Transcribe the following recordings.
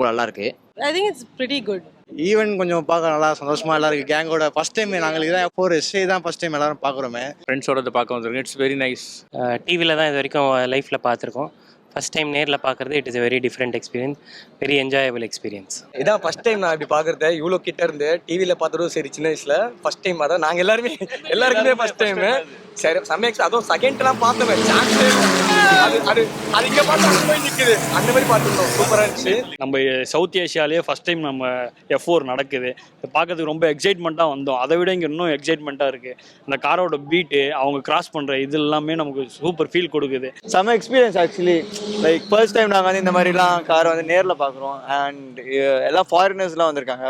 ரொம்ப நல்லா இருக்கு. I think it's pretty good. Event கொஞ்சம் பார்க்க நல்லா சந்தோஷமா எல்லாம் இருக்கு. கேங்கோட ஃபர்ஸ்ட் டைம் நாங்கள் இதான் F4 தான் ஃபர்ஸ்ட் டைம் எல்லாரும் பார்க்குறோமே. ஃப்ரெண்ட்ஸோட இதை பார்க்க வந்திருக்கேன். It's very nice. டிவியில் தான் இது வரைக்கும் லைஃப்பில் பார்த்துருக்கோம். ஃபஸ்ட் டைம் நேரில் பார்க்குறது it is a very different experience, very enjoyable experience. இதான் ஃபர்ஸ்ட் டைம் நான் இப்படி பார்க்குறது. இவ்வளோ கிட்ட இருந்து டிவியில் பார்த்ததும் சரி, சின்ன வயசில் ஃபர்ஸ்ட் டைம் அதான் நாங்கள் எல்லாருக்குமே ஃபர்ஸ்ட் டைமு. சரி செம்ம அதுவும் செகண்ட்லாம் பார்த்தோமே சான்ஸே அது இங்கே பார்த்து அங்கே போய் நிற்குது, அந்த மாதிரி பார்த்துருந்தோம். சூப்பராக இருந்துச்சு. நம்ம சவுத் ஏஷியாலேயே ஃபஸ்ட் டைம் நம்ம F4 நடக்குது. பார்க்கறதுக்கு ரொம்ப எக்ஸைட்மெண்ட்டாக வந்தோம். அதை விட இங்கே இன்னும் எக்ஸைட்மெண்ட்டாக இருக்குது. அந்த காரோட பீட்டு, அவங்க கிராஸ் பண்ணுற இது எல்லாமே நமக்கு சூப்பர் ஃபீல் கொடுக்குது. செம்ம experience actually. Like first time நாங்கள் வந்து இந்த மாதிரிலாம் காரை வந்து நேரில் பார்க்குறோம். அண்ட் எல்லாம் ஃபாரினர்ஸ்லாம் வந்திருக்காங்க.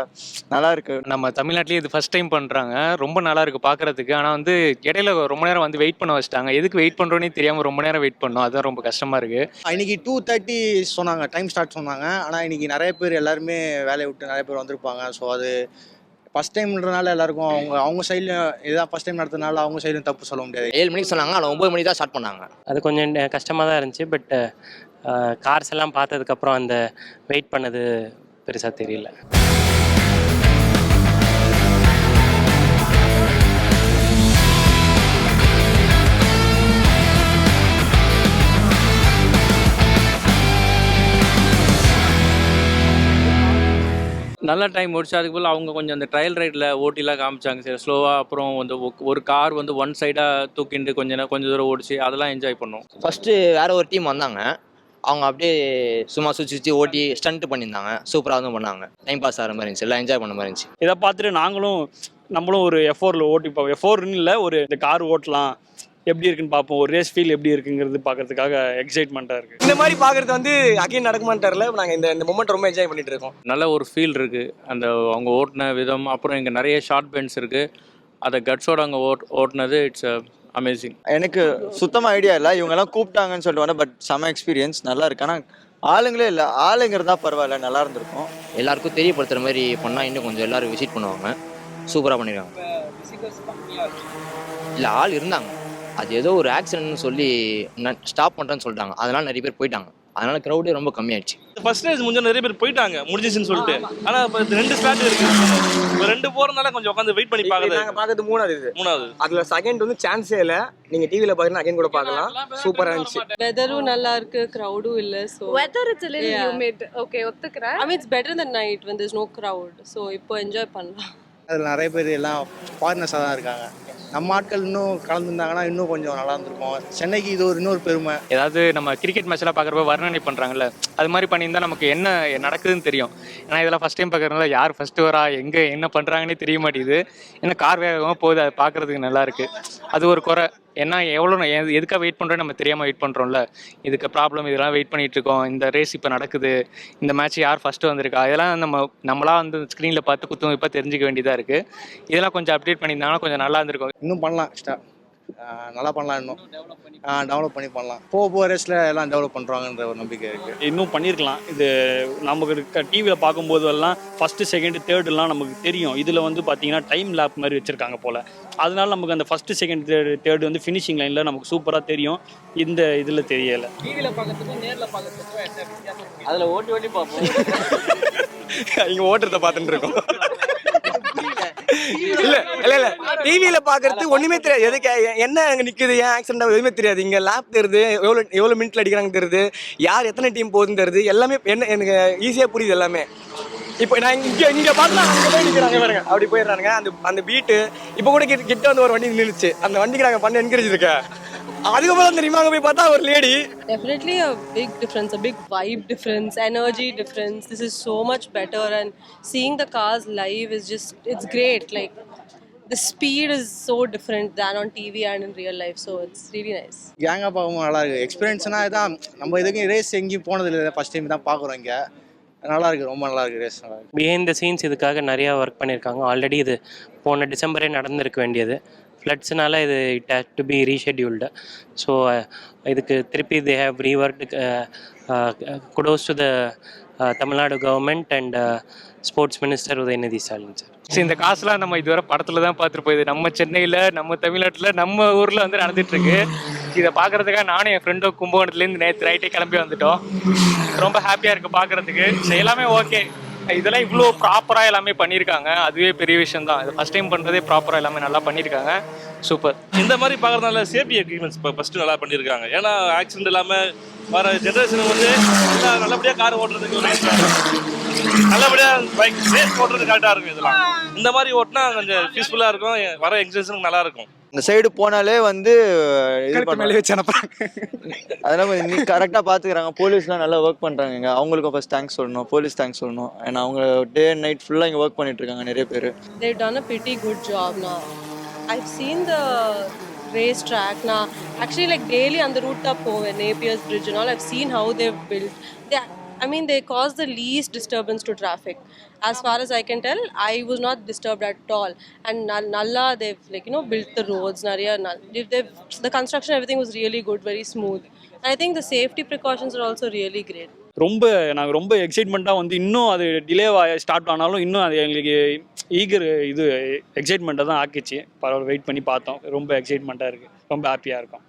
நல்லா இருக்கு. நம்ம தமிழ்நாட்டிலேயே இது ஃபர்ஸ்ட் டைம் பண்ணுறாங்க. ரொம்ப நல்லா இருக்கு பார்க்கறதுக்கு. ஆனால் வந்து இடையில ரொம்ப நேரம் வந்து வெயிட் பண்ண வச்சிட்டாங்க. எதுக்கு வெயிட் பண்ணுறோன்னே தெரியாமல் ரொம்ப நேரம் வெயிட் பண்ணோம். அதுதான் ரொம்ப கஷ்டமாக இருக்குது. இன்னைக்கு 2:30 சொன்னாங்க, டைம் ஸ்டார்ட் சொன்னாங்க. ஆனால் இன்னைக்கு நிறைய பேர் எல்லாருமே வேலையை விட்டு நிறைய பேர் வந்திருப்பாங்க. ஸோ அது ஃபஸ்ட் டைம்ன்றனால எல்லாருக்கும் அவங்க சைட்லையும் இதான் ஃபஸ்ட் டைம் நடத்துனால அவங்க சைட்லையும் தப்பு சொல்ல முடியாது. 7 மணிக்கு சொன்னாங்க, ஆனால் 9 மணிக்கு தான் ஸ்டார்ட் பண்ணாங்க. அது கொஞ்சம் கஷ்டமாக தான் இருந்துச்சு. பட் கார்ஸ் எல்லாம் பார்த்ததுக்கப்புறம் அந்த வெயிட் பண்ணது பெருசாக தெரியல. நல்ல டைம் முடிச்சு அதுக்கு போல் அவங்க கொஞ்சம் அந்த ட்ரையல் ரைடில் ஓட்டிலாம் காமிச்சாங்க. சரி ஸ்லோவாக. அப்புறம் வந்து ஒரு கார் வந்து ஒன் சைடாக தூக்கிட்டு கொஞ்சம் தூரம் ஓடிச்சு. அதெல்லாம் என்ஜாய் பண்ணோம். ஃபஸ்ட்டு வேற ஒரு டீம் வந்தாங்க. அவங்க அப்படியே சும்மா சுற்றி ஓட்டி ஸ்டண்ட் பண்ணியிருந்தாங்க. சூப்பராக வந்து பண்ணாங்க. டைம் பாஸ் ஆகிற மாதிரி இருந்துச்சு, எல்லாம் என்ஜாய் பண்ண மாதிரி இருந்துச்சு. இதை பார்த்துட்டு நம்மளும் ஒரு F4 ஓட்டி பார்ப்போம். F4ன்னு இல்லை, ஒரு இந்த கார் ஓட்டலாம் எப்படி இருக்குன்னு பார்ப்போம். ஒரு ரேஸ் ஃபீல் எப்படி இருக்குங்கிறது பார்க்கறதுக்காக எக்ஸைட்மெண்ட்டாக இருக்குது. இந்த மாதிரி பார்க்குறது வந்து அகைன் நடக்குமான்னு தெரியல. நாங்கள் இந்த மொமெண்ட் ரொம்ப என்ஜாய் பண்ணிட்டு இருக்கோம். நல்ல ஒரு ஃபீல் இருக்குது. அந்த அவங்க ஓட்டின விதம், அப்புறம் இங்கே நிறைய ஷார்ட் பென்ஸ் இருக்குது. அதை கட்ஸோடு அவங்க ஓட்டினது இட்ஸ் அமேசிங். எனக்கு சுத்தமாக ஐடியா இல்லை, இவங்கெல்லாம் கூப்பிட்டாங்கன்னு சொல்லிட்டு வந்தேன். பட் செம்ம எக்ஸ்பீரியன்ஸ் நல்லா இருக்கு. ஆனால் ஆளுங்களே இல்லை, ஆளுங்கிறதா பரவாயில்ல, நல்லா இருந்திருக்கும். எல்லாருக்கும் தெரியப்படுத்துகிற மாதிரி பண்ணால் இன்னும் கொஞ்சம் எல்லோரும் விசிட் பண்ணுவாங்க. சூப்பராக பண்ணிடுவாங்க. இல்லை ஆள் இருந்தாங்க, அது ஏதோ ஒரு ஆக்சிடென்ட்னு சொல்லி ஸ்டாப் பண்ணுறேன்னு சொல்லிட்டாங்க. அதனால் நிறைய பேர் போயிட்டாங்க. அதனால க்ரௌடே ரொம்ப கம்மியாயிடுச்சு. ஃபர்ஸ்ட் ரேஸ் முடிஞ்ச நிறைய பேர் போயிட்டாங்க, முடிஞ்சிச்சுன்னு சொல்லிட்டு. ஆனால் இப்போ 2 ஸ்லாட் இருக்கு. இப்போ 2 போகிறதுனால கொஞ்சம் உட்காந்து வெயிட் பண்ணி பார்க்குறது. நாங்கள் பார்க்கறது 3வது. அதில் செகண்ட் வந்து சான்ஸே இல்லை. நீங்கள் டிவியில் பார்த்தீங்கன்னா அகைன் கூட பார்க்கலாம். சூப்பராக இருந்துச்சு. வெதரும் நல்லா இருக்கு, crowdum இல்லை. So weather is a little humid. Okay, ஒத்துக்கிறேன். I mean it's better than night when there's no crowd. So இப்போ என்ஜாய் பண்ணலாம். அதில் நிறைய பேர் எல்லாம் ஃபாரினர்ஸாக தான் இருக்காங்க. நம்ம ஆட்கள் இன்னும் கலந்துருந்தாங்கன்னா இன்னும் கொஞ்சம் நல்லா இருந்திருக்கும். சென்னைக்கு இது இன்னொரு பெருமை. ஏதாவது நம்ம கிரிக்கெட் மேட்ச்லாம் பார்க்குறப்ப வர்ணனை பண்ணுறாங்கல்ல, அது மாதிரி பண்ணியிருந்தா நமக்கு என்ன நடக்குதுன்னு தெரியும். ஏன்னா இதெல்லாம் ஃபஸ்ட் டைம் பார்க்குறதுனால யார் ஃபஸ்ட்டு வரா, எங்கே என்ன பண்ணுறாங்கன்னே தெரிய மாட்டேங்குது. ஏன்னா கார் வேகமாக போகுது, அது பார்க்குறதுக்கு நல்லாயிருக்கு. அது ஒரு குறை. ஏன்னா எதுக்காக வெயிட் பண்ணுறோன்னு நம்ம தெரியாமல் வெயிட் பண்ணுறோம்ல. இதுக்கு ப்ராப்ளம், இதெல்லாம் வெயிட் பண்ணிகிட்டு இருக்கோம். இந்த ரேஸ் இப்போ நடக்குது, இந்த மேட்ச் யார் ஃபஸ்ட்டு வந்திருக்கா, இதெல்லாம் நம்மளாம் வந்து ஸ்க்ரீனில் பார்த்து குத்துமதிப்பாக தெரிஞ்சிக்க வேண்டியதாக இருக்குது. இதெல்லாம் கொஞ்சம் அப்டேட் பண்ணியிருந்தாங்கன்னா கொஞ்சம் நல்லா இருந்திருக்கும். இன்னும் பண்ணலாம், நல்லா பண்ணலாம். இன்னும் டெவலப் பண்ணலாம். போக ரேஸில் எல்லாம் டெவலப் பண்ணுறாங்கன்ற ஒரு நம்பிக்கை இருக்குது. இன்னும் பண்ணியிருக்கலாம். இது நமக்கு டிவியில் பார்க்கும்போதெல்லாம் ஃபஸ்ட்டு செகண்டு தேர்டுலாம் நமக்கு தெரியும். இதில் வந்து பார்த்தீங்கன்னா டைம் லேப் மாதிரி வச்சுருக்காங்க போல். அதனால நமக்கு அந்த ஃபஸ்ட்டு செகண்ட் தேர்டு வந்து ஃபினிஷிங் லைனில் நமக்கு சூப்பராக தெரியும். இந்த இதில் தெரியலை. டிவியில் பார்க்கறதுக்கும் நேரில் பார்க்கறதுக்கும் என்ன வித்தியாசம்? அதில் ஓட்டி பார்ப்போம். இங்கே ஓட்டுறதை பார்த்துட்டு இருக்கோம். இல்ல டிவியில பாக்குறது ஒண்ணுமே தெரியாது. எதுக்கு என்ன அங்க நிக்குது, ஏன் ஆக்சிடென்ட் எதுவுமே தெரியாது. இங்க லேப் தெரியுது, எவ்வளவு மினிட்ல அடிக்கிறாங்க தெரியுது, யார் எத்தனை டீம் போகுதுன்னு தெரியுது. எல்லாமே என்ன எனக்கு ஈஸியா புரியுது எல்லாமே. இப்போ நான் இங்க பார்த்தா அங்க போய் நிக்கிறாங்க பாருங்க, அப்படி போயிடுறாங்க. அந்த பீட்டு இப்போ கூட கிட்ட வந்து ஒரு வண்டி நின்றுச்சு. அந்த வண்டிக்கு நாங்க பண்ண என்கரேஜ் இருக்க. அதுக்கப்புறம் தெரியுமா அங்கே போய் பார்த்தா ஒரு lady. Definitely a big difference, a big vibe difference, energy difference. This is so much better, and seeing the cars live is just, it's great. Like the speed is so different than on TV and in real life, so it's really nice. கேங்காக பார்க்கவும் நல்லா இருக்குது. எக்ஸ்பீரியன்ஸ்னா இதான். நம்ம இதுக்கு race எங்கேயும் போனதில்லை, first time தான் பார்க்குறோம். இங்கே நல்லா இருக்குது, ரொம்ப நல்லா இருக்குது. ரேஸ் நல்லா இருக்குது. பிஹைண்ட் த சீன்ஸ் இதுக்காக நிறையா ஒர்க் பண்ணியிருக்காங்க. ஆல்ரெடி இது போன டிசம்பரே நடந்திருக்க வேண்டியது. ஃப்ளட்ஸ்னால இது it had to be rescheduled. So இதுக்கு திருப்பி they have reworked. Kudos to the Tamil Nadu government and sports minister Udhayanidhi Stalin sir. So இந்த காசுலாம் நம்ம இதுவரை படத்தில் தான் பார்த்துட்டு போயிது. நம்ம சென்னையில், நம்ம தமிழ்நாட்டில், நம்ம ஊரில் வந்து நடந்துகிட்ருக்கு. இன்னைக்கு இதை பார்க்கறதுக்காக நானும் என் ஃப்ரெண்டும் கும்பகோணத்துலேருந்து நேற்று நைட்டே கிளம்பி வந்துட்டோம். ரொம்ப ஹாப்பியாக இருக்குது பார்க்கறதுக்கு. எல்லாமே ஓகே, இதெல்லாம் இவ்வளோ ப்ராப்பராக எல்லாமே பண்ணியிருக்காங்க, அதுவே பெரிய விஷயம் தான். இது ஃபஸ்ட் டைம் பண்ணுறதே ப்ராப்பராக எல்லாமே நல்லா பண்ணியிருக்காங்க. சூப்பர். இந்த மாதிரி பார்க்கறதுனால சேஃப்டி எக்யூப்மெண்ட்ஸ் இப்போ ஃபஸ்ட்டு நல்லா பண்ணியிருக்காங்க. ஏன்னா ஆக்சிடென்ட் இல்லாமல் வர ஜென்ரேஷன் வந்து எல்லாம் நல்லபடியாக கார் ஓட்டுறதுக்கு நல்லபடியாக பைக் ரேஸ் ஓட்டுறது கரெக்டாக இருக்கும். இதெல்லாம் இந்த மாதிரி ஓட்டினா கொஞ்சம் பீஸ்ஃபுல்லாக இருக்கும், வர எக்ஸசைஸும் நல்லா இருக்கும். இந்த சைடு போனாலே வந்து மேலே வச்சு அனுப்புறாங்க. அதெல்லாம் கொஞ்சம் கரெக்டாக பார்த்துக்கிறாங்க. போலீஸ்லாம் நல்லா ஒர்க் பண்ணுறாங்க இங்கே. அவங்களுக்கும் ஃபர்ஸ்ட் தேங்க்ஸ் சொல்லணும், போலீஸ் தேங்க்ஸ் சொல்லணும். ஏன்னா அவங்க டே அண்ட் நைட் ஃபுல்லாக இங்கே ஒர்க் பண்ணிட்டு இருக்காங்க நிறைய பேர். They've done a pretty good job now. I've seen the race track now. Actually, like daily on the route up over Napier's Bridge and all, I've seen how they've built. They cause the least disturbance to traffic. As far as I can tell, I was not disturbed at all. And Nalla, they've built the roads. The construction, everything was really good, very smooth. And I think the safety precautions are also really great. நாங்கள் ரொம்ப எக்ஸைட்மெண்ட்டாக வந்து இன்னும் அது delay start ஆனாலும் இன்னும் அது எங்களுக்கு எக்ஸைட்மெண்ட்டாக தான் ஆக்கிச்சு. பரவாயில்ல, வெயிட் பண்ணி பார்த்தோம். ரொம்ப எக்ஸைட்மெண்ட்டாக இருக்குது, ரொம்ப ஹாப்பியாக இருக்கும்.